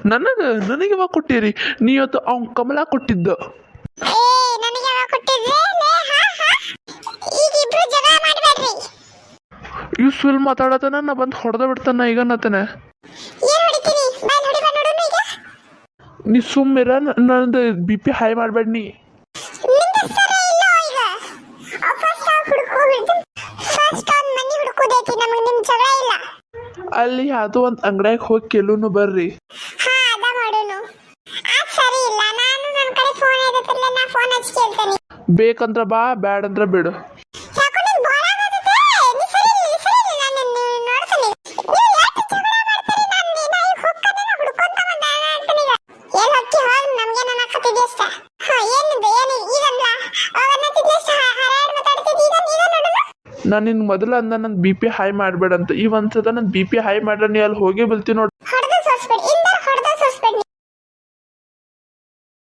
ನನಗೆ ಯಾವಾಗ ಕೊಟ್ಟಿರಿ? ನೀ ಇವತ್ತು ಅವ್ನ್ ಕಮಲ ಕೊಟ್ಟಿದ್ದ. ಏ ನನಗೆ ಯಾವಾಗ ಕೊಟ್ಟಿದ್ರಿ? ಈಗ ಇಬ್ರು ಜಗಳ ಮಾಡಬೇಡ್ರಿ. ಇವ್ ಸುಲ್ ಮಾತಾಡತನ ನಾ ಬಂದು ಹೊಡೆದ ಬಿಡ್ತಾನ ಈಗ ನತನೆ. ಏನ್ ಹೊಡಿತೀನಿ? ಬಾಯ್ ಹೊಡಿ ಬಾ ನೋಡೋಣ ಈಗ. ನೀ ಸುಮ್ಮಿರ, ನಂದು BP ಹೈ ಮಾಡ್ಬೇಡ ನೀ. ನಿಂದ ಸರಿ ಇಲ್ಲ ಈಗ. ಫಸ್ಟ್ ಆಫ್ ಹುಡುಕೋಬಿಡ್ತು. ಫಸ್ಟ್ ಆನ್ ಮನಿ ಹುಡುಕೋದೈತಿ, ನಮಗೆ ನಿಮ್ ಜಗಳ ಇಲ್ಲ. ಅಲ್ಲಿ ಯಾವುದೋ ಒಂದು ಅಂಗಡಿಯಾಗ ಹೋಗಿ ಕೆಲೂನು ಬರ್ರಿ. ಹಾ ಅದ ಮಾಡೋನು. ಸರಿ ಇಲ್ಲ, ನಾನು ನನ್ನ ಕಡೆ ಫೋನ್ ಐದತ್ತಿಲ್ಲ, ನಾ ಫೋನ್ ಹಚ್ಚಿ ಕೇಳ್ತೇನೆ. ಬೇಕಂದ್ರ ಬಾ, ಬ್ಯಾಡ್ ಅಂದ್ರ ಬಿಡು. ಯಾಕೋ ನಿನ್ ಬಾಳ ಆಗತ್ತೆ. ನೀ ಸರಿ ನಾನು ನೋಡ್ತೀನಿ. ನೀವು ಯಾಕೆ ಜಗಳ ಮಾಡ್ತೀರಿ? ನಾನು ಈಗ ಹೋಗ್ತಾನೆ ಹುಡುಕೊಂತ ಬಂದ ಅಂತಾನೆ. ಎಲ್ಲಿ ಹೊಕ್ಕಿ ಹೋಗಿ ನಮಗೆ ನನ್ನ ಕತ್ತಿದೆ ಅಷ್ಟ. ಹಾ ಏನಿದೆ ಈಗಲ್ಲ ಅವನ್ನತ್ತಿದೆ ಅಷ್ಟ. ಹರಾಡ್ ಮಾತಾಡ್ತಿದ್ದಿ. ಈಗ ನೋಡೋಣ. ನಾನು ನಿನ್ ಮೊದಲು ಅಂದ ನನ್ನ BP ಹೈ ಮಾಡ್ಬೇಡ ಅಂತ. ಈ ಒಂದ್ಸದ ನನ್ನ BP ಹೈ ಮಾಡ್ರ ನೀ ಅಲ್ಲಿ ಹೋಗಿ ಬೀಳ್ತಿ ನೋಡಿ.